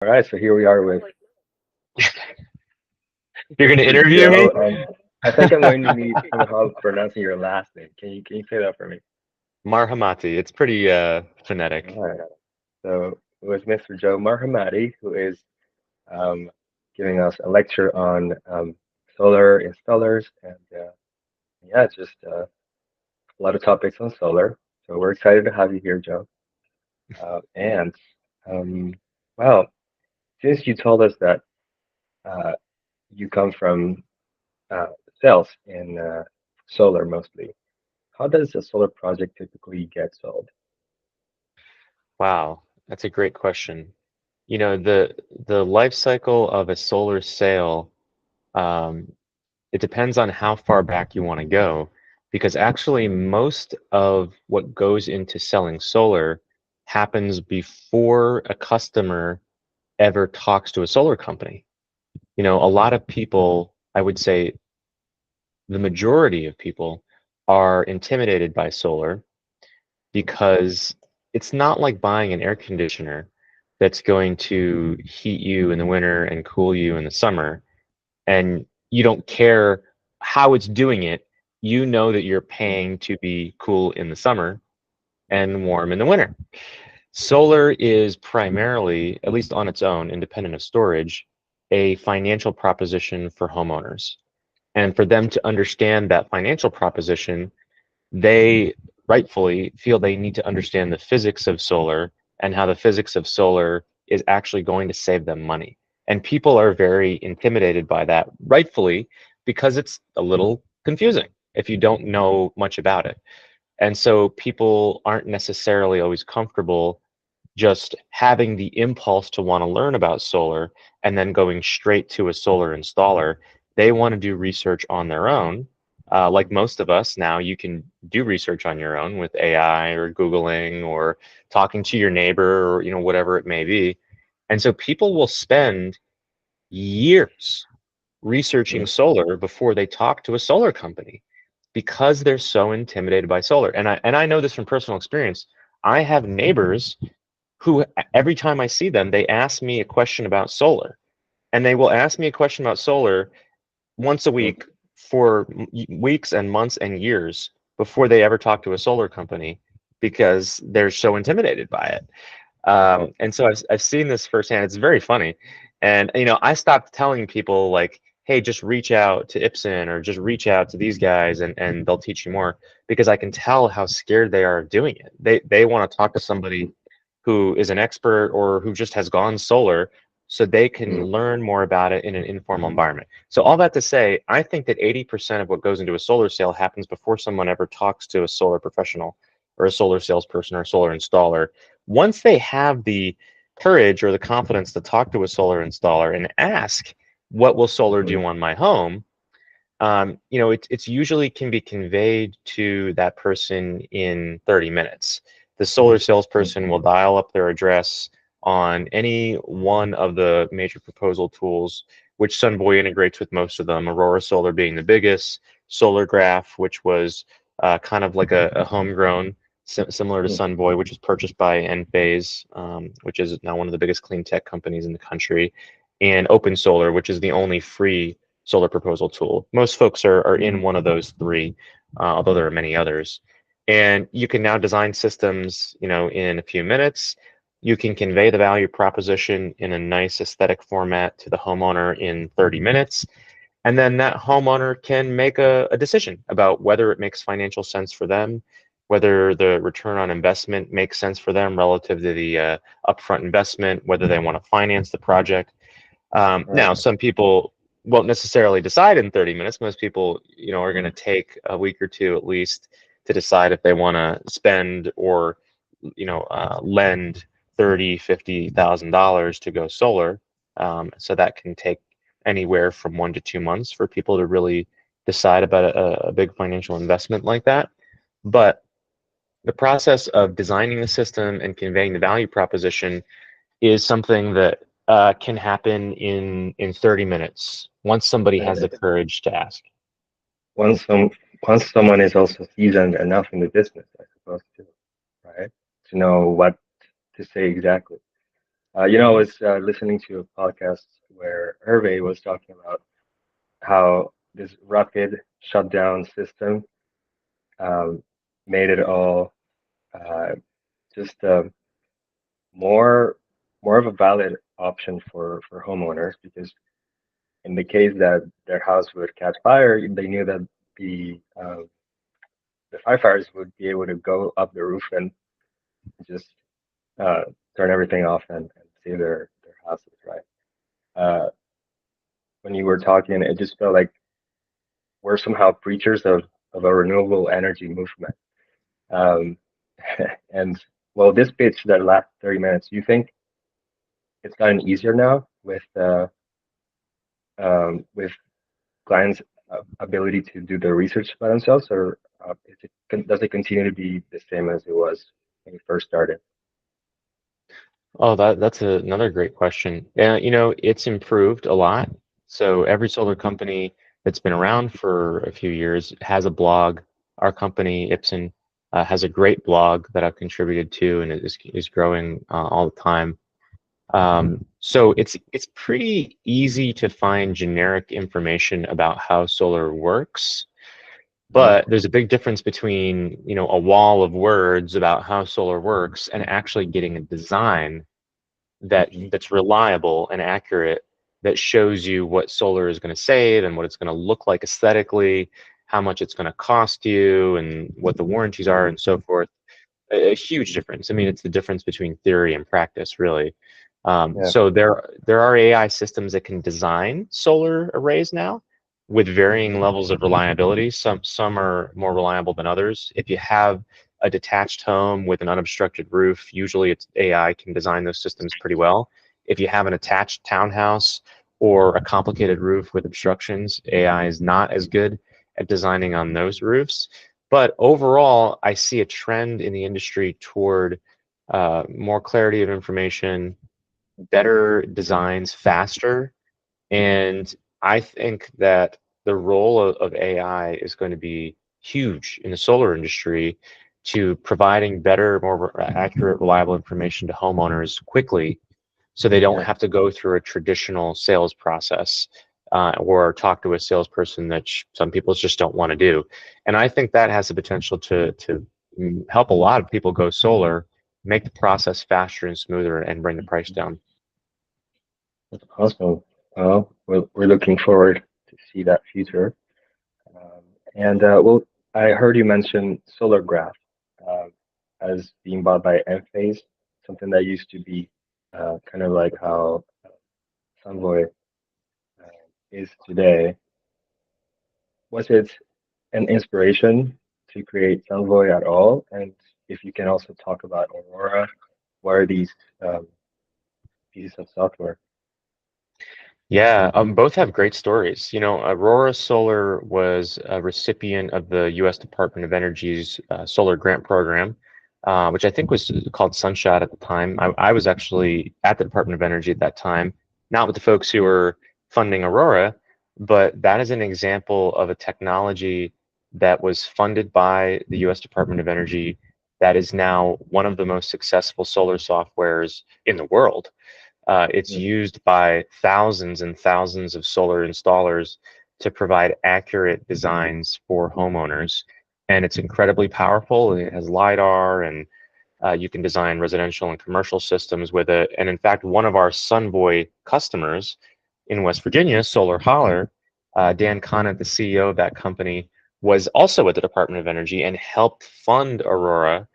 All right, so here we are with You're going to Mr. interview me? Joe, and I think I'm going to need some help pronouncing your last name. Can you say that for me? Marhamati. It's pretty phonetic. All right. So with Mr. Joe Marhamati, who is um, giving us a lecture on solar installers, and yeah, just a lot of topics on solar. So we're excited to have you here, Joe. And um, well, since you told us that uh, you come from uh, sales in solar mostly. How does a solar project typically get sold? Wow, that's a great question. The life cycle of a solar sale, um, it depends on how far back you want to go, because actually most of what goes into selling solar happens before a customer ever talks to a solar company. A lot of people, I would say the majority of people, are intimidated by solar because it's not like buying an air conditioner that's going to heat you in the winter and cool you in the summer, and you don't care how it's doing it. You know that you're paying to be cool in the summer and warm in the winter. Solar is primarily, at least on its own, independent of storage, a financial proposition for homeowners. And for them to understand that financial proposition, they rightfully feel they need to understand the physics of solar and how the physics of solar is actually going to save them money. And people are very intimidated by that, rightfully, because it's a little confusing if you don't know much about it. And so people aren't necessarily always comfortable just having the impulse to want to learn about solar and then going straight to a solar installer. They want to do research on their own. Like most of us now, you can do research on your own with AI or Googling or talking to your neighbor or whatever it may be. And so people will spend years researching Mm. solar before they talk to a solar company because they're so intimidated by solar. And I know this from personal experience. I have neighbors who every time I see them, they ask me a question about solar. And they will ask me a question about solar once a Mm. week for weeks and months and years before they ever talk to a solar company because they're so intimidated by it. Oh, And so I've seen this firsthand. It's very funny. And, I stopped telling people like, hey, just reach out to Ipsen or just reach out to these guys and they'll teach you more, because I can tell how scared they are of doing it. They want to talk to somebody who is an expert or who just has gone solar so they can mm. learn more about it in an informal environment. So all that to say, I think that 80% of what goes into a solar sale happens before someone ever talks to a solar professional or a solar salesperson or a solar installer. Once they have the courage or the confidence to talk to a solar installer and ask, what will solar Mm. do on my home? It's usually can be conveyed to that person in 30 minutes. The solar Mm. salesperson will dial up their address on any one of the major proposal tools, which Sunvoy integrates with most of them, Aurora Solar being the biggest, Solar Graph, which was kind of like a homegrown, similar to Mm. Sunvoy, which was purchased by Enphase, which is now one of the biggest clean tech companies in the country, and Open Solar, which is the only free solar proposal tool. Most folks are in one of those three, although there are many others. And you can now design systems, in a few minutes. You can convey the value proposition in a nice aesthetic format to the homeowner in 30 minutes. And then that homeowner can make a decision about whether it makes financial sense for them, whether the return on investment makes sense for them relative to the upfront investment, whether they want to finance the project. Right. Now, some people won't necessarily decide in 30 minutes. Most people, are going to Mm. take a week or two at least to decide if they want to spend or, lend 30, $50,000 to go solar. So that can take anywhere from 1 to 2 months for people to really decide about a big financial investment like that. But the process of designing the system and conveying the value proposition is something that can happen in 30 minutes once somebody And has the courage to ask. once some once someone is also seasoned enough in the business, I suppose too, right? To know what to say exactly. I was listening to a podcast where Hervé was talking about how this rapid shutdown system um, made it all uh, just more more of a valid option for homeowners because in the case that their house would catch fire, they knew that the firefighters would be able to go up the roof and just uh, turn everything off and save their houses, right? Uh, when you were talking, it just felt like we're somehow preachers of a renewable energy movement. Um, and well, this pitch that last 30 minutes, you think it's gotten easier now with clients' ability to do the research by themselves, or does it continue to be the same as it was when you first started? Oh, that's another great question. Yeah, it's improved a lot. So every solar company that's been around for a few years has a blog. Our company, Ipsen, has a great blog that I've contributed to, and it is growing all the time. So it's pretty easy to find generic information about how solar works, Mhm. but there's a big difference between, a wall of words about how solar works and actually getting a design that's reliable and accurate, that shows you what solar is going to save and what it's going to look like aesthetically, how much it's going to cost you, and what the warranties are, and so forth. A huge difference. I mean, it's the difference between theory and practice, really. Yeah, So there are AI systems that can design solar arrays now with varying levels of reliability. Some are more reliable than others. If you have a detached home with an unobstructed roof, usually it's AI can design those systems pretty well. If you have an attached townhouse or a complicated roof with obstructions, AI is not as good at designing on those roofs. But overall, I see a trend in the industry toward more clarity of information, better designs faster. And I think that the role of AI is going to be huge in the solar industry to providing better, more accurate, reliable information to homeowners quickly, so they don't yeah, have to go through a traditional sales process, or talk to a salesperson that some people just don't want to do. And I think that has the potential to help a lot of people go solar, make the process faster and smoother, and bring the price down. that's awesome. Well, we're looking forward to see that future. Um, and well, I heard you mention solar graph uh, as being bought by Enphase, something that used to be kind of like how Sunvoy is today. Was it an inspiration to create Sunvoy at all? And if you can also talk about Aurora, what are these um, pieces of software? Yeah, both have great stories. Aurora Solar was a recipient of the U.S. Department of Energy's solar grant program, which I think was called Sunshot at the time. I was actually at the Department of Energy at that time, not with the folks who were funding Aurora, but that is an example of a technology that was funded by the U.S. Department of Energy that is now one of the most successful solar softwares in the world. It's Mm, used by thousands and thousands of solar installers to provide accurate designs for homeowners. And it's incredibly powerful. It has LiDAR, and you can design residential and commercial systems with it. And in fact, one of our Sunvoy customers in West Virginia, Solar Holler, Dan Conant, the CEO of that company, was also at the Department of Energy and helped fund Aurora,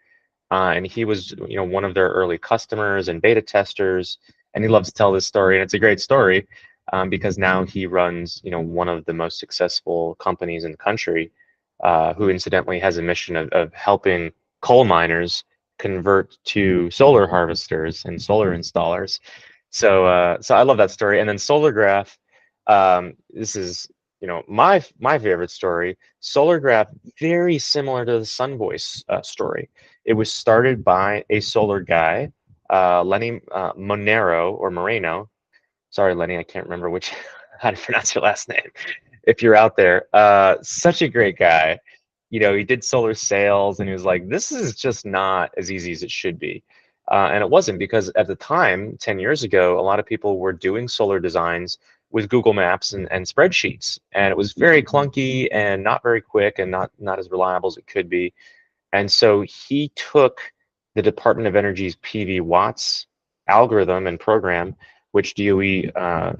and he was, one of their early customers and beta testers. And he loves to tell this story, and it's a great story, because now he runs, one of the most successful companies in the country, who incidentally has a mission of helping coal miners convert to solar harvesters and solar installers. So I love that story. And then Solargraph, this is, my favorite story. Solargraph, very similar to the Sunvoice story. It was started by a solar guy, Lenny Monero or Moreno. Sorry, Lenny, I can't remember which how to pronounce your last name. If you're out there, such a great guy. He did solar sales, and he was like, "This is just not as easy as it should be." And it wasn't, because at the time, 10 years ago, a lot of people were doing solar designs with Google Maps and spreadsheets. And it was very clunky and not very quick and not as reliable as it could be. And so he took the Department of Energy's PV Watts algorithm and program, which DOE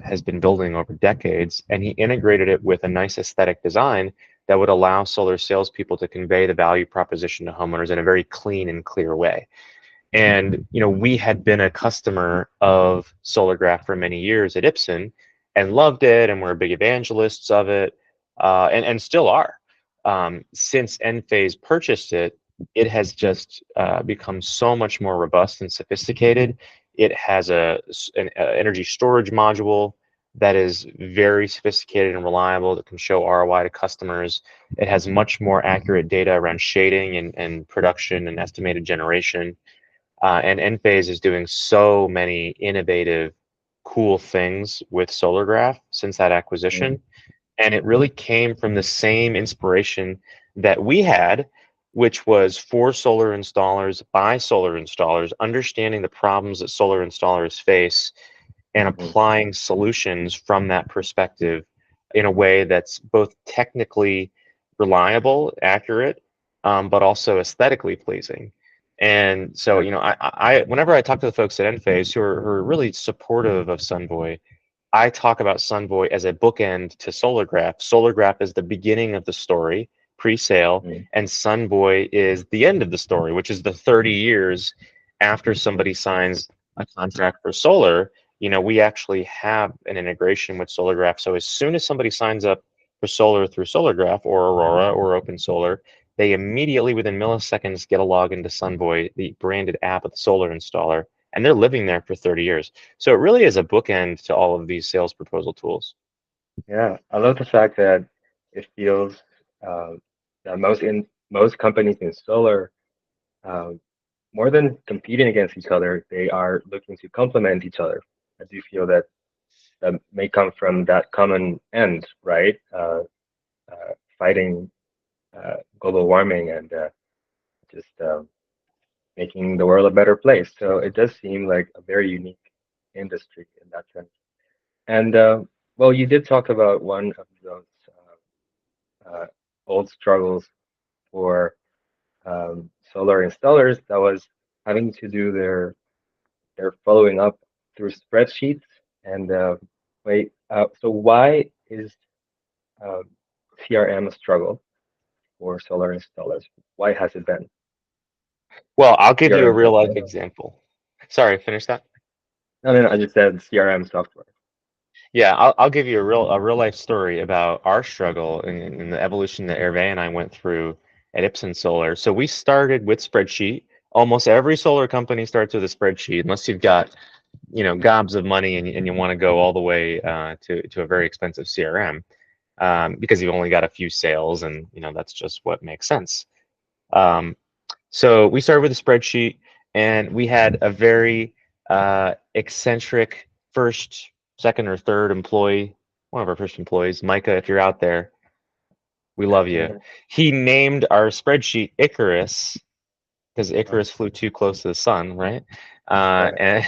has been building over decades, and he integrated it with a nice aesthetic design that would allow solar salespeople to convey the value proposition to homeowners in a very clean and clear way. And we had been a customer of Solargraph for many years at Ipsen and loved it, and we're big evangelists of it, and still are. Since Enphase purchased it, it has just become so much more robust and sophisticated. It has an energy storage module that is very sophisticated and reliable, that can show ROI to customers. It has much more accurate data around shading and production and estimated generation. And Enphase is doing so many innovative, cool things with Solargraph since that acquisition. And it really came from the same inspiration that we had, which was for solar installers, by solar installers, understanding the problems that solar installers face and Mm-hmm. applying solutions from that perspective in a way that's both technically reliable, accurate, but also aesthetically pleasing. And so, Yeah. whenever I talk to the folks at Enphase who are really supportive of Sunvoy, I talk about Sunvoy as a bookend to Solargraph. Solargraph is the beginning of the story, pre-sale, Mm-hmm. and Sunvoy is the end of the story, which is the 30 years after somebody signs a contract for solar. We actually have an integration with Solargraph. So as soon as somebody signs up for solar through Solargraph or Aurora or Open Solar, they immediately, within milliseconds, get a login to Sunvoy, the branded app of the solar installer, and they're living there for 30 years. So it really is a bookend to all of these sales proposal tools. Yeah, I love the fact that it feels um, that most companies in solar, um, more than competing against each other, they are looking to complement each other. I do feel that that may come from that common end, right? Fighting global warming and just making the world a better place. So it does seem like a very unique industry in that sense. And well, you did talk about one of those old struggles for solar installers that was having to do their following up through spreadsheets. And wait, so why is um, CRM a struggle for solar installers? Why has it been? Well, I'll give you a CRM real life software? example. Sorry, finish that. No, no, no, I just said CRM software. Yeah, I'll give you a real life story about our struggle and the evolution that Hervé and I went through at Ipsen Solar. So we started with spreadsheet. Almost every solar company starts with a spreadsheet, unless you've got gobs of money and you want to go all the way to a very expensive CRM, because you've only got a few sales, and that's just what makes sense. Um, so we started with a spreadsheet, and we had a very eccentric first, second, or third employee, one of our first employees, Micah, if you're out there, we love you. He named our spreadsheet Icarus because Icarus flew too close to the sun, right? Right. And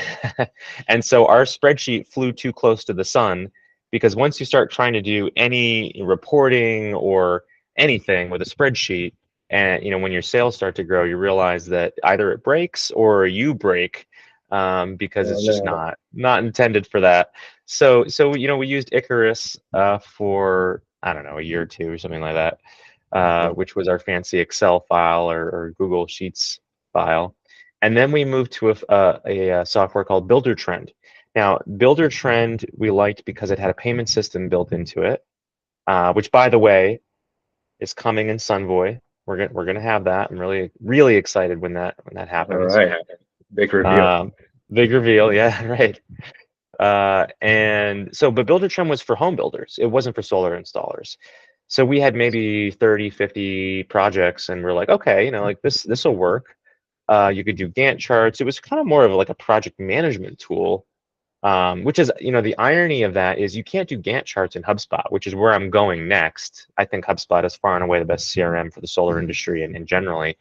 and so our spreadsheet flew too close to the sun, because once you start trying to do any reporting or anything with a spreadsheet, and when your sales start to grow, you realize that either it breaks or you break, because Oh it's just no. not intended for that. So we used Icarus for, I don't know, a year or two or something like that, which was our fancy Excel file or Google Sheets file. And then we moved to a software called Builder Trend. Now, Builder Trend we liked because it had a payment system built into it, which, by the way, is coming in Sunvoy. We're gonna have that. I'm really excited when that All happens. right. Big reveal. Um, Big reveal, yeah, right. But Builder Trend was for home builders. It wasn't for solar installers. So we had maybe 30, 50 projects, and we're like, okay, like this will work. You could do Gantt charts. It was kind of more of like a project management tool, which is, the irony of that is you can't do Gantt charts in HubSpot, which is where I'm going next. I think HubSpot is far and away the best CRM for the solar industry and generally.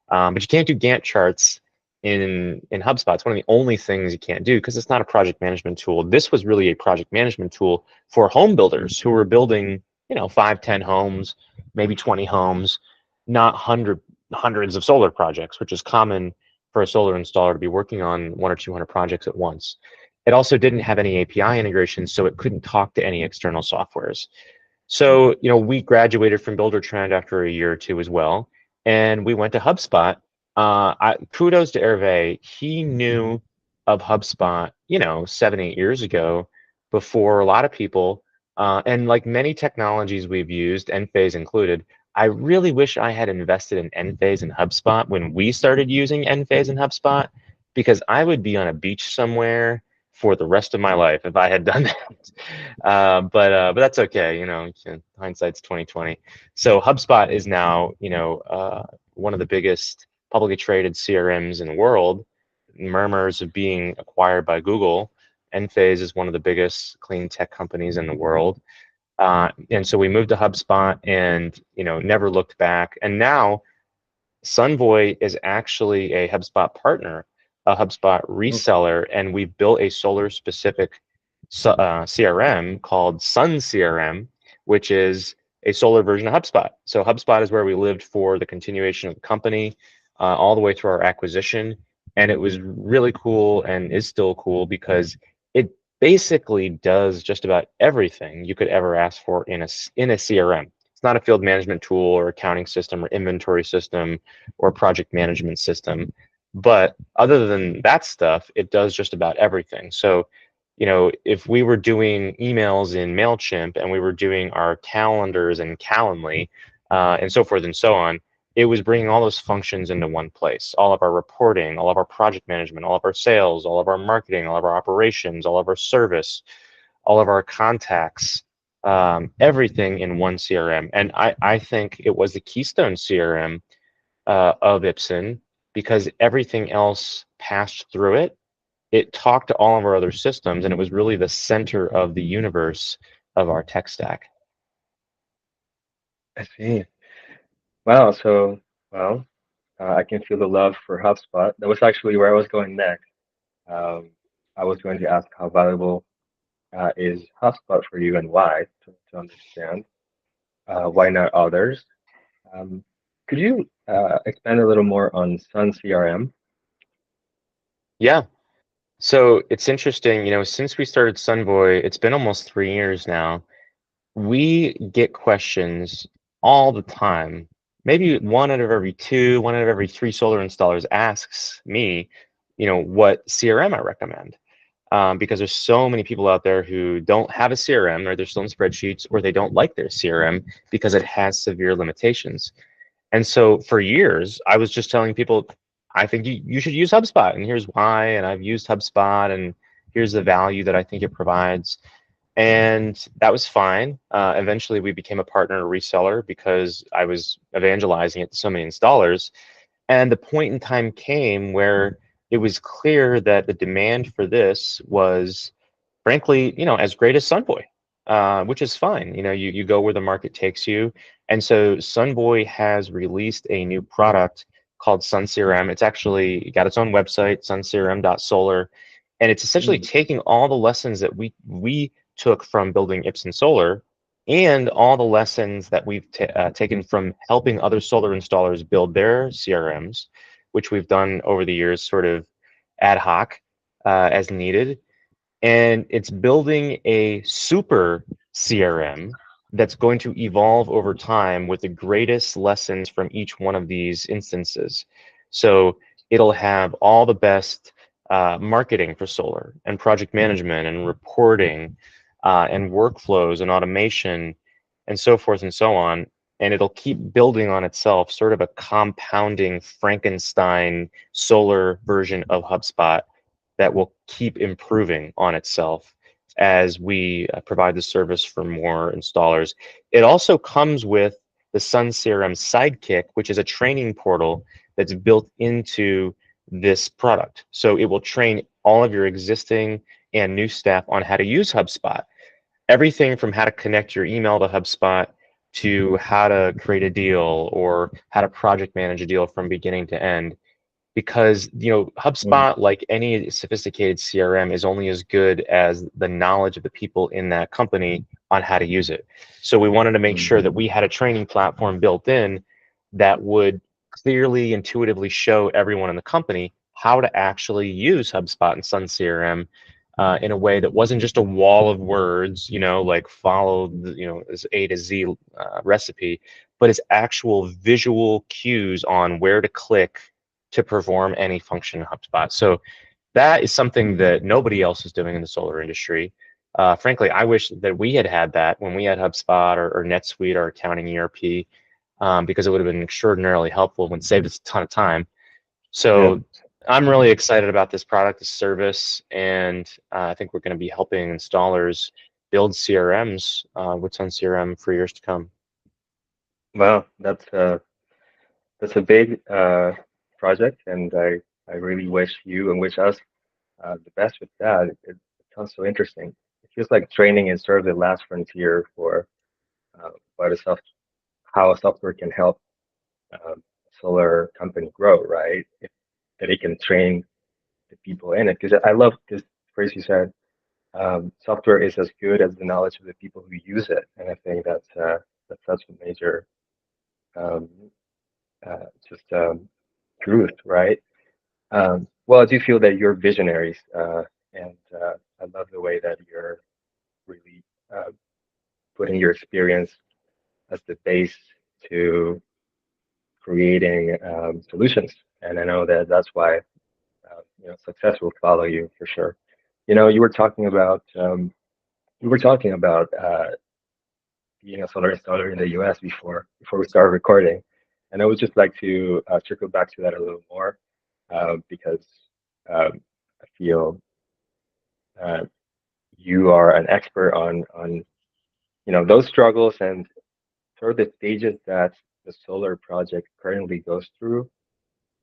But you can't do Gantt charts in HubSpot. It's one of the only things you can't do because it's not a project management tool. This was really a project management tool for home builders who were building, 5, 10 homes, maybe 20 homes, not hundreds of solar projects, which is common for a solar installer to be working on 1 or 200 projects at once. It also didn't have any API integration, so it couldn't talk to any external softwares. So, we graduated from Buildertrend after a year or two as well, and we went to HubSpot. Kudos to Hervé. He knew of HubSpot, 7, 8 years ago, before a lot of people. And like many technologies we've used, Enphase included, I really wish I had invested in Enphase and HubSpot when we started using Enphase and HubSpot, because I would be on a beach somewhere for the rest of my life if I had done that. But that's okay. Hindsight's 2020. So HubSpot is now, one of the biggest publicly traded CRMs in the world. Murmurs of being acquired by Google. Enphase is one of the biggest clean tech companies in the world. And so we moved to HubSpot and, never looked back. And now Sunvoy is actually a HubSpot partner, a HubSpot reseller, and we built a solar specific CRM called Sun CRM, which is a solar version of HubSpot. So HubSpot is where we lived for the continuation of the company, all the way through our acquisition. And it was really cool and is still cool because it basically does just about everything you could ever ask for in a CRM. It's not a field management tool or accounting system or inventory system or project management system. But other than that stuff, it does just about everything. So, if we were doing emails in MailChimp and we were doing our calendars in Calendly, and so forth and so on, it was bringing all those functions into one place. All of our reporting, all of our project management, all of our sales, all of our marketing, all of our operations, all of our service, all of our contacts, everything in one CRM. And I think it was the Keystone CRM of Ipsen because everything else passed through it. It talked to all of our other systems, and it was really the center of the universe of our tech stack. I see. Wow. So, well, I can feel the love for HubSpot. That was actually where I was going next. Um, I was going to ask how valuable is HubSpot for you and why to understand why not others. Um, could you expand a little more on Sun CRM? Yeah. So it's interesting, since we started Sunvoy, it's been almost 3 years now. We get questions all the time. Maybe one out of every two, one out of every three solar installers asks me, what CRM I recommend. Because there's so many people out there who don't have a CRM, or they're still in spreadsheets, or they don't like their CRM because it has severe limitations. And so for years, I was just telling people, I think you should use HubSpot, and here's why. And I've used HubSpot, and here's the value that I think it provides. And that was fine. Eventually, we became a partner reseller because I was evangelizing it to so many installers. And the point in time came where it was clear that the demand for this was, frankly, as great as Sunboy, which is fine. You go where the market takes you. And so Sunboy has released a new product called Sun CRM. It's actually got its own website, suncrm.solar. And it's essentially Mm, taking all the lessons that we took from building Ipsen Solar and all the lessons that we've taken from helping other solar installers build their CRMs, which we've done over the years, sort of ad hoc as needed. And it's building a super CRM that's going to evolve over time with the greatest lessons from each one of these instances. So it'll have all the best marketing for solar and project management and reporting and workflows and automation and so forth and so on. And it'll keep building on itself, sort of a compounding Frankenstein solar version of HubSpot that will keep improving on itself as we provide the service for more installers. It also comes with the Sun CRM Sidekick, which is a training portal that's built into this product. So it will train all of your existing and new staff on how to use HubSpot. Everything from how to connect your email to HubSpot to how to create a deal or how to project manage a deal from beginning to end. because Mm, HubSpot, like any sophisticated CRM, is only as good as the knowledge of the people in that company on how to use it. So we wanted to make mm, sure that we had a training platform built in that would clearly, intuitively show everyone in the company how to actually use HubSpot and Sun CRM in a way that wasn't just a wall of words, like follow the, this A to Z recipe, but it's actual visual cues on where to click to perform any function in HubSpot. So that is something that nobody else is doing in the solar industry. Frankly, I wish that we had that when we had HubSpot or NetSuite or accounting ERP, because it would have been extraordinarily helpful and saved us a ton of time. yeah. So I'm really excited about this product, this service, and I think we're going to be helping installers build CRMs with Sun CRM for years to come. Well, that's a big project, and I really wish you and wish us the best with that. It sounds so interesting. It feels like training is sort of the last frontier for what a how a software can help a solar company grow, right? If that it can train the people in it. Because I love this phrase you said, software is as good as the knowledge of the people who use it. And I think that's such a major um, just truth, right? Well, I do feel that you're visionaries, and I love the way that you're really putting your experience as the base to creating solutions. And I know that that's why success will follow you for sure. You were talking about being a solar installer in the U.S. before we started recording, and I would just like to circle back to that a little more because I feel uh, you are an expert on those struggles and sort of the stages that the solar project currently goes through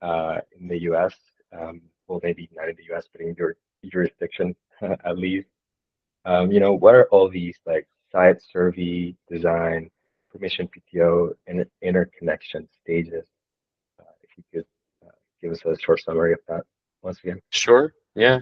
in the U.S. Well, maybe not in the U.S., but in your jurisdiction at least. What are all these like site survey, design, permission PTO, and interconnection stages? If you could give us a short summary of that once again. Sure. Yeah.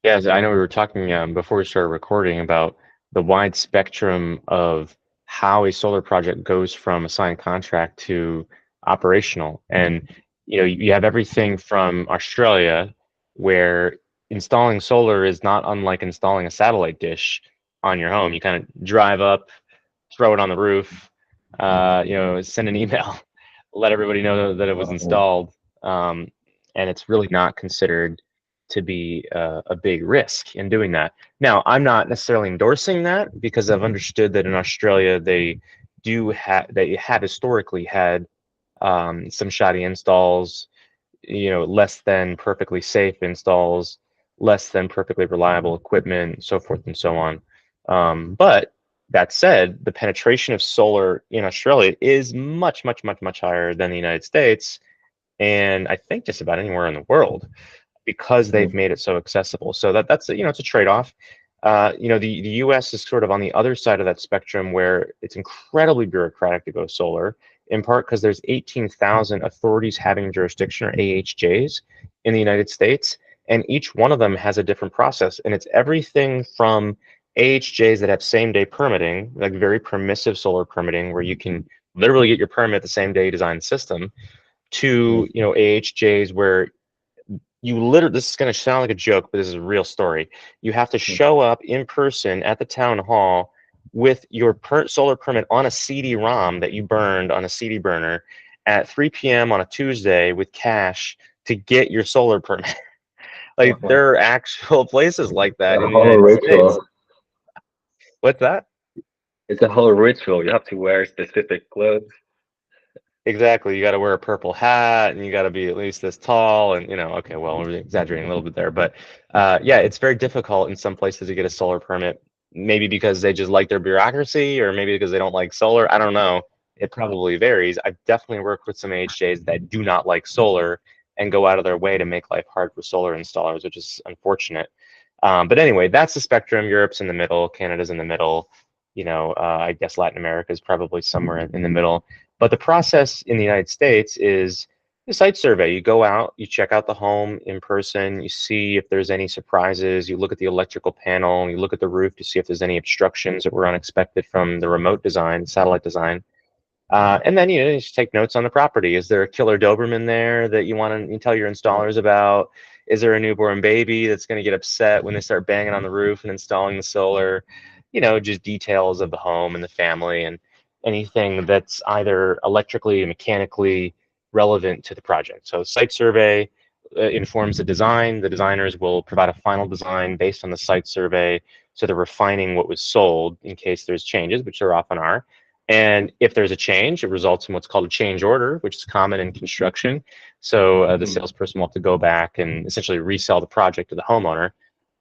Yeah. I know we were talking before we started recording about the wide spectrum of how a solar project goes from a signed contract to operational. And, you have everything from Australia, where installing solar is not unlike installing a satellite dish on your home. You kind of drive up, throw it on the roof, send an email, let everybody know that it was Mhm. installed. Um, and it's really not considered to be a big risk in doing that. Now, I'm not necessarily endorsing that because I've understood that in Australia they have historically had some shoddy installs, less than perfectly safe installs, less than perfectly reliable equipment, so forth and so on. But that said, the penetration of solar in Australia is much, much, much, much higher than the United States, and I think just about anywhere in the world, because they've Mhm. made it so accessible. So that's it's a trade-off. The U.S. is sort of on the other side of that spectrum, where it's incredibly bureaucratic to go solar, in part because there's 18,000 authorities having jurisdiction, or AHJs, in the United States, and each one of them has a different process, and it's everything from AHJs that have same-day permitting, like very permissive solar permitting, where you can literally get your permit the same day you design the system, to Mhm. AHJs where you literally, this is going to sound like a joke, but this is a real story. You have to show up in person at the town hall with your solar permit on a CD-ROM that you burned on a CD burner at 3 p.m. on a Tuesday with cash to get your solar permit. Like, Mhm. there are actual places like that A in the whole United States. ritual. What's that? It's a whole ritual. You have to wear specific clothes. Exactly. You got to wear a purple hat and you got to be at least this tall. And, okay, well, we're exaggerating a little bit there. But yeah, it's very difficult in some places to get a solar permit, maybe because they just like their bureaucracy or maybe because they don't like solar. I don't know. It probably varies. I've definitely worked with some HJs that do not like solar and go out of their way to make life hard for solar installers, which is unfortunate. But anyway, that's the spectrum. Europe's in the middle, Canada's in the middle. I guess Latin America is probably somewhere in the middle. But the process in the United States is The site survey, you go out, you check out the home in person, you see if there's any surprises, you look at the electrical panel, you look at the roof to see if there's any obstructions that were unexpected from the remote design, satellite design. And then you just take notes on the property. Is there a killer Doberman there that you want to tell your Mm. installers about? Is there a newborn baby that's going to get upset when they start banging on the roof and installing the solar? Just details of the home and the family and anything that's either electrically and mechanically relevant to the project. So site survey informs the design. The designers will provide a final design based on the site survey. So they're refining what was sold in case there's changes, which there often are. And if there's a change, it results in what's called a change order, which is common in construction. So the Mm. salesperson will have to go back and essentially resell the project to the homeowner,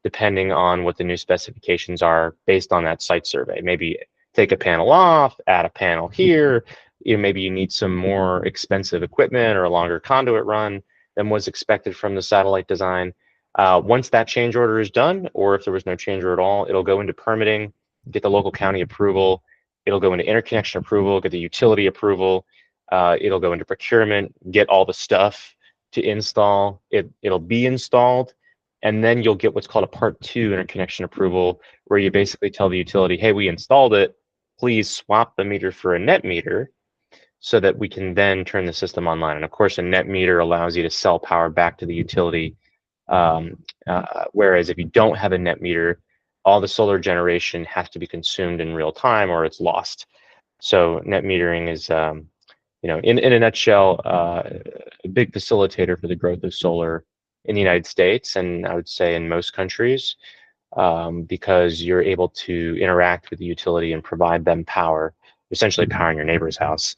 depending on what the new specifications are based on that site survey. Maybe take a panel off, add a panel here. Maybe you need some more expensive equipment or a longer conduit run than was expected from the satellite design. Once that change order is done, or if there was no change order at all, it'll go into permitting, get the local county approval. It'll go into interconnection approval, get the utility approval. It'll go into procurement, get all the stuff to install. It'll be installed, and then you'll get what's called a Part 2 interconnection approval, where you basically tell the utility, hey, we installed it. Please swap the meter for a net meter so that we can then turn the system online. And of course, a net meter allows you to sell power back to the utility. Whereas if you don't have a net meter, all the solar generation has to be consumed in real time or it's lost. So net metering is, in a nutshell, a big facilitator for the growth of solar in the United States, and I would say in most countries, because you're able to interact with the utility and provide them power, essentially powering your neighbor's house.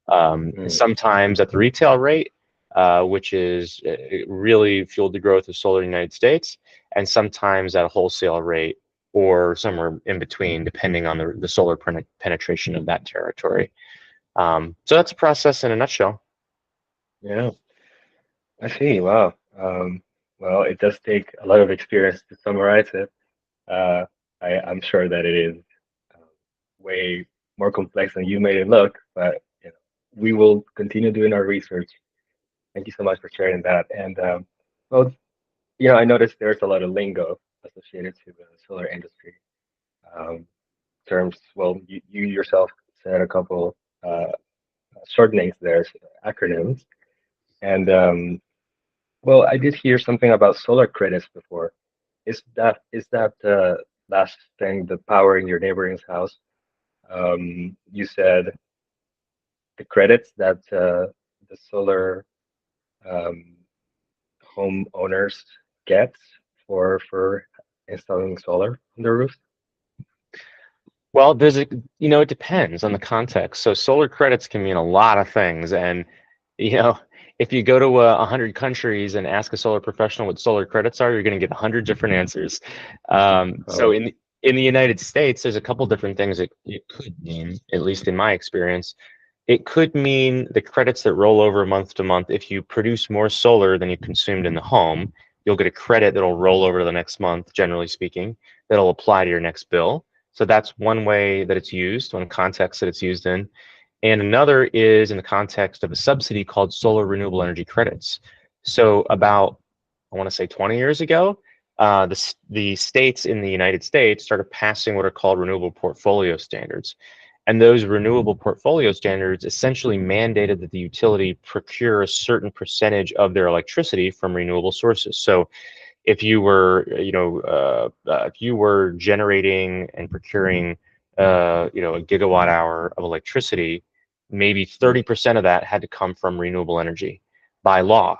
Mm. Sometimes at the retail rate, which is really fueled the growth of solar in the United States, and sometimes at a wholesale rate or somewhere in between, depending on the solar penetration of that territory. So that's a process in a nutshell. Yeah, I see. Wow. Well, it does take a lot of experience to summarize it. Uh, I'm sure that it is um, way more complex than you made it look, but we will continue doing our research. Thank you so much for sharing that. And well, I noticed there's a lot of lingo associated to the solar industry. Um, terms, well, you yourself said a couple shortenings there, so acronyms. And well, I did hear something about solar credits before. Is that the last thing, the power in your neighboring's house? You said the credits that the solar um, homeowners get for installing solar on their roof. Well, it depends on the context. So solar credits can mean a lot of things. And, you know, if you go to 100 countries and ask a solar professional what solar credits are, you're going to get 100 different answers. So Oh, in the United States, there's a couple different things it could mean, at least in my experience. It could mean the credits that roll over month to month. If you produce more solar than you consumed in the home, you'll get a credit that'll roll over to the next month, generally speaking, that'll apply to your next bill. So that's one way that it's used, one context that it's used in. And another is in the context of a subsidy called solar renewable energy credits. So about, I want to say 20 years ago, the states in the United States started passing what are called renewable portfolio standards. And those renewable portfolio standards essentially mandated that the utility procure a certain percentage of their electricity from renewable sources. So if you were, if you were generating and procuring, a gigawatt hour of electricity, maybe mm, 30% of that had to come from renewable energy by law.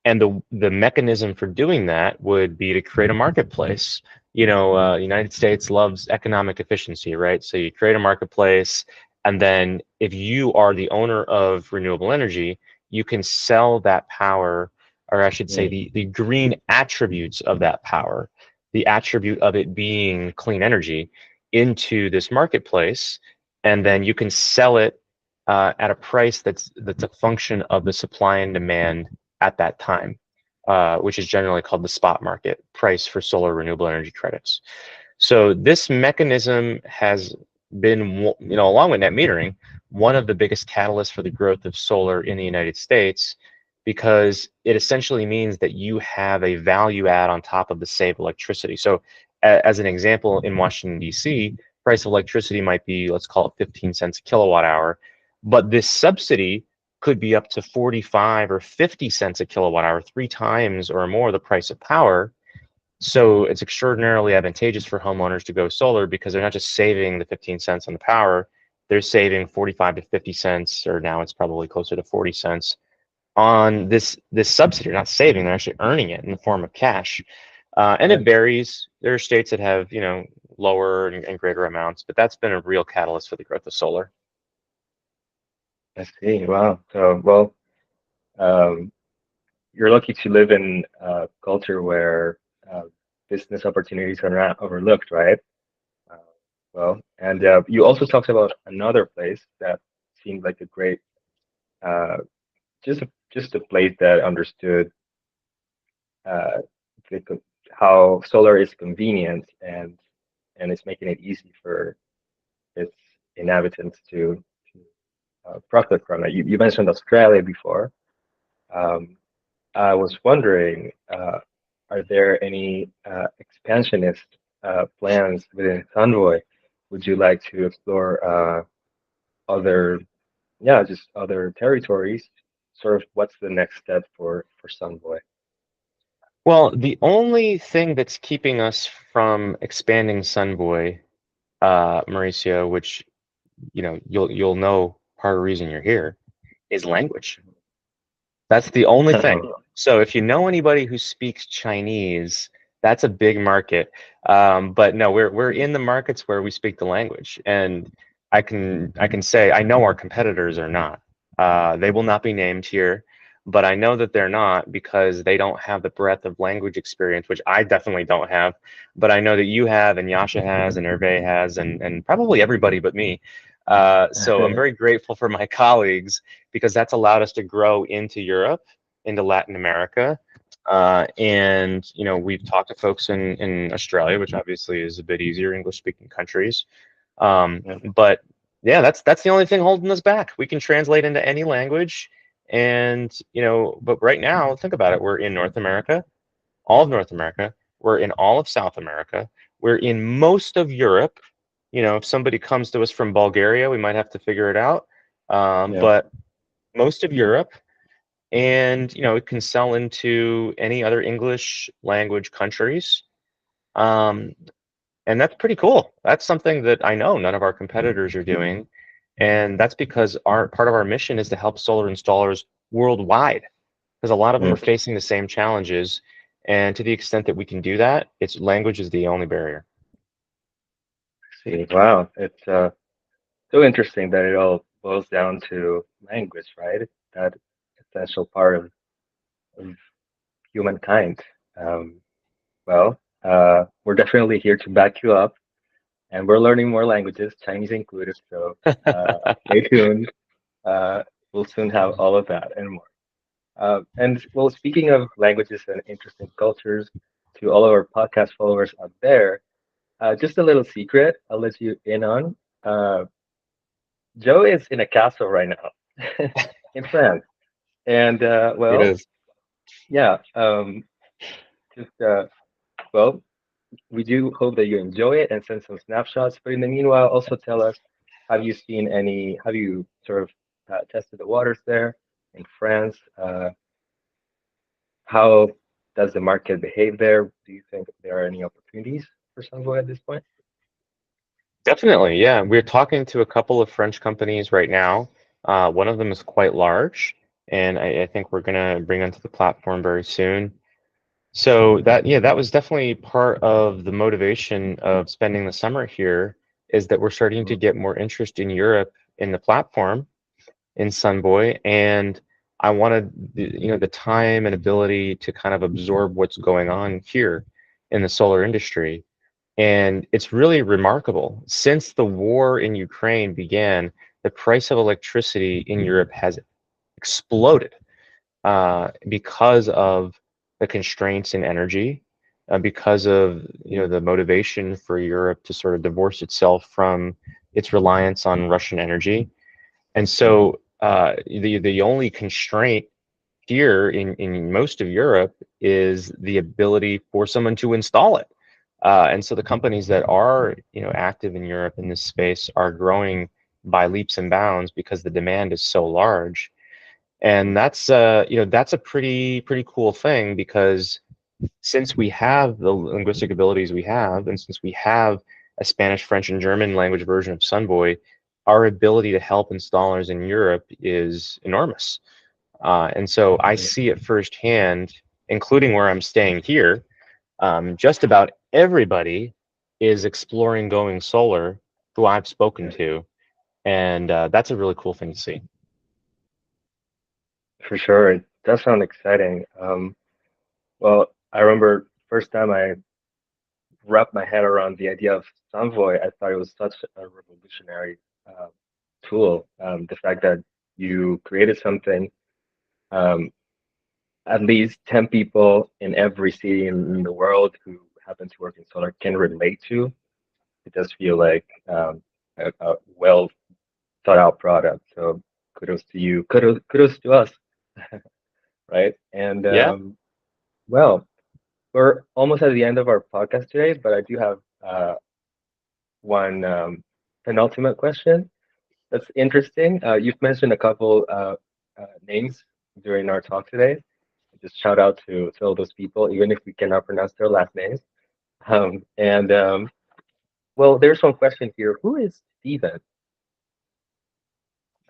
And the mechanism for doing that would be to create a marketplace. United States loves economic efficiency, right? So you create a marketplace, and then if you are the owner of renewable energy, you can sell that power, or I should say mm, the green attributes of that power, the attribute of it being clean energy, into this marketplace, and then you can sell it at a price that's a function of the supply and demand at that time, which is generally called the spot market price for solar renewable energy credits. So this mechanism has been, along with net metering, one of the biggest catalysts for the growth of solar in the United States. because it essentially means that you have a value add on top of the saved electricity. So as an example, in Washington, D.C., price of electricity might be, let's call it 15 cents a kilowatt hour, but this subsidy could be up to 45 or 50 cents a kilowatt hour, 3 times or more the price of power. So it's extraordinarily advantageous for homeowners to go solar because they're not just saving the 15 cents on the power, they're saving 45 to 50 cents, or now it's probably closer to 40 cents on this subsidy. They're not saving, they're actually earning it in the form of cash. And it Right. varies. There are states that have, lower and greater amounts, but that's been a real catalyst for the growth of solar. I see. Wow. So, well, um, you're lucky to live in a culture where uh, business opportunities are not overlooked, right? Uh, well, and you also talked about another place that seemed like a great, uh, just a place that understood uh, the, how solar is convenient and it's making it easy for its inhabitants to profit from it. You mentioned Australia before. Um, I was wondering, are there any expansionist plans within Sunvoy? Would you like to explore other, yeah, just other territories? Sort of, what's the next step for Sunvoy? Well, the only thing that's keeping us from expanding Sunboy, Mauricio, which you'll know part of the reason you're here, is language. That's the only thing. So if you know anybody who speaks Chinese, that's a big market. But no, we're in the markets where we speak the language, and I can say I know our competitors are not. They will not be named here, but I know that they're not because they don't have the breadth of language experience, which I definitely don't have. But I know that you have, and Yasha has, and Hervé has, and probably everybody but me. So I'm very grateful for my colleagues because that's allowed us to grow into Europe, into Latin America. And we've talked to folks in Australia, which obviously is a bit easier, English-speaking countries. Yeah, But yeah, that's the only thing holding us back. We can translate into any language, and but right now, think about it. We're in North America, all of North America. We're in all of South America. We're in most of Europe. If somebody comes to us from Bulgaria, we might have to figure it out. yeah, But most of Europe, and it can sell into any other English language countries. Um, and that's pretty cool. That's something that I know none of our competitors are doing, and that's because our part of our mission is to help solar installers worldwide, because a lot of them yeah. are facing the same challenges. And to the extent that we can do that, it's language is the only barrier. See, wow, it's so interesting that it all boils down to language, right? That essential part of humankind. Um, well, we're definitely here to back you up, and we're learning more languages, Chinese included. So stay tuned. Uh, we'll soon have all of that and more. And well, speaking of languages and interesting cultures, to all of our podcast followers out there, just a little secret I'll let you in on. Uh, Joe is in a castle right now in France. And It well, is. yeah, just well, we do hope that you enjoy it and send some snapshots. But in the meanwhile, also tell us, have you sort of tested the waters there in France? How does the market behave there? Do you think there are any opportunities for Sunvoy at this point? Definitely, yeah. We're talking to a couple of French companies right now. One of them is quite large, and I think we're gonna bring onto the platform very soon. So yeah, that was definitely part of the motivation of spending the summer here, is that we're starting to Mhm. get more interest in Europe in the platform in Sunboy, and I wanted the time and ability to kind of absorb what's going on here in the solar industry. And it's really remarkable. Since the war in Ukraine began, the price of electricity in Europe has exploded because of the constraints in energy, because of the motivation for Europe to sort of divorce itself from its reliance on Russian energy. And so the only constraint here in most of Europe is the ability for someone to install it. And so the companies that are, active in Europe in this space are growing by leaps and bounds because the demand is so large. And that's a pretty cool thing because since we have the linguistic abilities we have, and since we have a Spanish, French, and German language version of Sunvoy, our ability to help installers in Europe is enormous. And so I see it firsthand, including where I'm staying here. Just about everybody is exploring going solar who I've spoken to. And that's a really cool thing to see. For sure. It does sound exciting. Well, I remember first time I wrapped my head around the idea of Sunvoy, I thought it was such a revolutionary uh, tool. The fact that you created something, um, at least 10 people in every city in the world who happen to work in solar can relate to. It does feel like a well thought out product. So kudos to you. Kudos to us, right? And Yeah. well, we're almost at the end of our podcast today, but I do have one penultimate question that's interesting. You've mentioned a couple names during our talk today. Just shout out to all those people, even if we cannot pronounce their last names. And well, there's one question here. Who is Steven?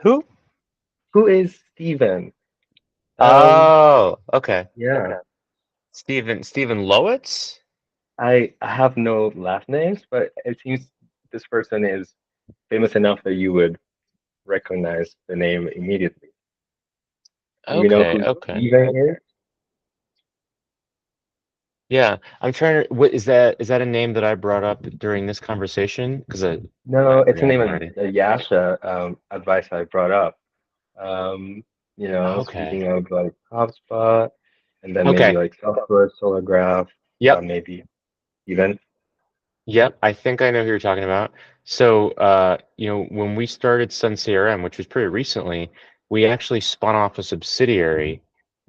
Who? Who is Steven? Um, Oh, okay. yeah, Stephen Lowitz? I have no last names, but it seems this person is famous enough that you would recognize the name immediately. Do you know Okay, who okay. Steven is? Yeah, I'm trying to. What is that a name that I brought up during this conversation? Because I No, I've it's a name forgotten of already. the Yasha advice I brought up. Um, Okay. speaking of like HubSpot, and then maybe Okay. like software, Solargraph, Yep. maybe even. Yep. I think I know who you're talking about. So, when we started Sun CRM, which was pretty recently, we actually spun off a subsidiary,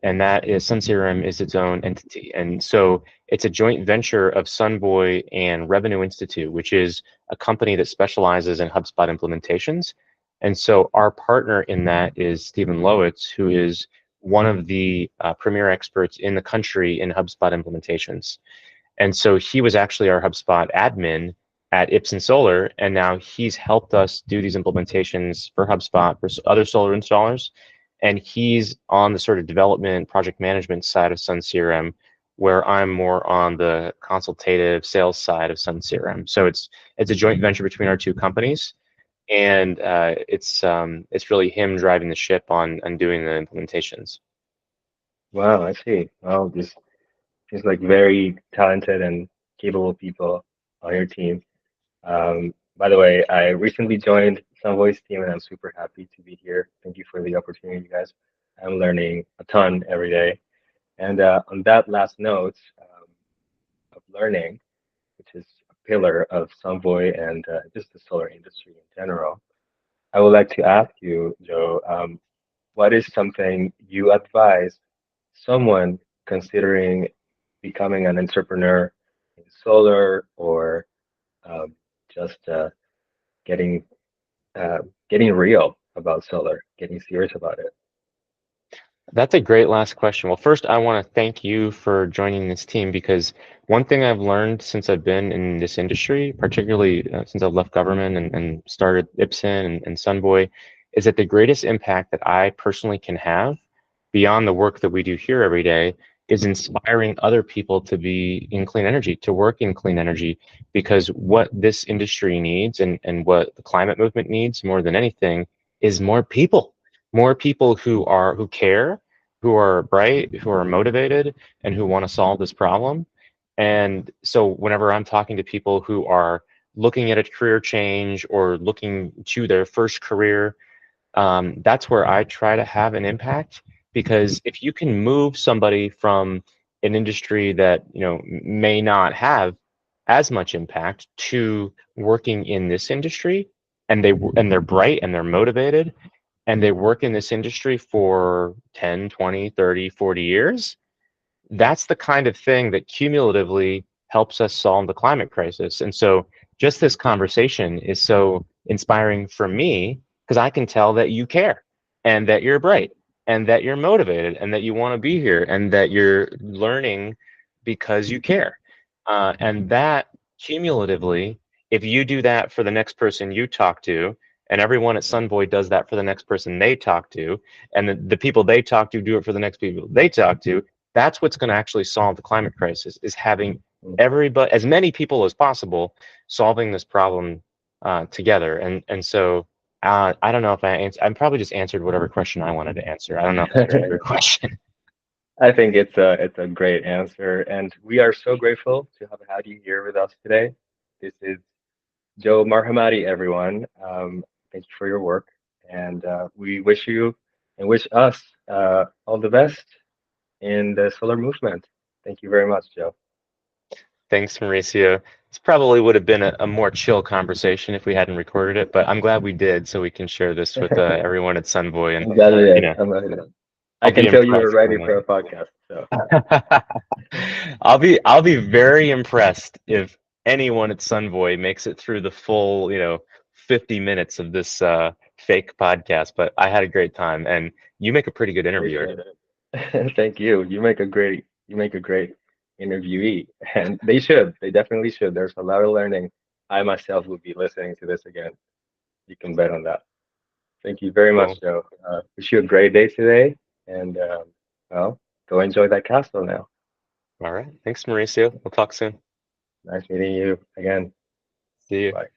and that is Sun CRM is its own entity. And so it's a joint venture of Sunvoy and Revenue Institute, which is a company that specializes in HubSpot implementations. And so our partner in that is Stephen Lowitz, who is one of the premier experts in the country in HubSpot implementations. And so he was actually our HubSpot admin at Ipsen Solar, and now he's helped us do these implementations for HubSpot for other solar installers. And he's on the sort of development, project management side of Sun CRM, where I'm more on the consultative sales side of Sun CRM. So it's a joint venture between our two companies, and it's really him driving the ship on doing the implementations. Wow, I see. Wow, this seems like very talented and capable people on your team. By the way, I recently joined Some Voice team and I'm super happy to be here. Thank you for the opportunity, you guys. I'm learning a ton every day. And on that last note of learning, which is a pillar of Sunvoy and just the solar industry in general, I would like to ask you, Joe, what is something you advise someone considering becoming an entrepreneur in solar or um, just getting uh, getting real about solar, getting serious about it? That's a great last question. Well, first, I want to thank you for joining this team because one thing I've learned since I've been in this industry, particularly since I've left government and started Ipsen and Sunvoy, is that the greatest impact that I personally can have beyond the work that we do here every day is inspiring other people to be in clean energy, to work in clean energy, because what this industry needs and what the climate movement needs more than anything is more people who care, who are bright, who are motivated, and who want to solve this problem. And so whenever I'm talking to people who are looking at a career change or looking to their first career, that's where I try to have an impact. Because if you can move somebody from an industry that may not have as much impact to working in this industry, and they're bright and they're motivated, and they work in this industry for 10, 20, 30, 40 years, that's the kind of thing that cumulatively helps us solve the climate crisis. And so just this conversation is so inspiring for me because I can tell that you care and that you're bright and that you're motivated and that you want to be here and that you're learning because you care. And that cumulatively, if you do that for the next person you talk to, and everyone at Sunvoy does that for the next person they talk to, and the people they talk to do it for the next people they talk to, that's what's going to actually solve the climate crisis, is having everybody, as many people as possible, solving this problem together. And so I don't know if I probably just answered whatever question I wanted to answer. I don't know if I answered your question. I think it's a great answer, and we are so grateful to have had you here with us today. This is Joe Marhamati, everyone. Thank you for your work, and we wish you and wish us all the best in the solar movement. Thank you very much, Joe. Thanks, Mauricio. This probably would have been a more chill conversation if we hadn't recorded it, but I'm glad we did, so we can share this with everyone at Sunvoy, and I'm glad we you did. know, I'm glad we did. I I'll be can tell you were impressed ready when for a podcast. So I'll be very impressed if anyone at Sunvoy makes it through the full, 50 minutes of this fake podcast. But I had a great time, and you make a pretty good interviewer. appreciate it. Thank you. You make a great interviewee, and they should. They definitely should. There's a lot of learning. I myself will be listening to this again. You can bet on that. Thank you very much, Cool. Joe. Wish you a great day today, and well, go enjoy that castle now. All right. Thanks, Mauricio. We'll talk soon. Nice meeting you again. See you. Bye.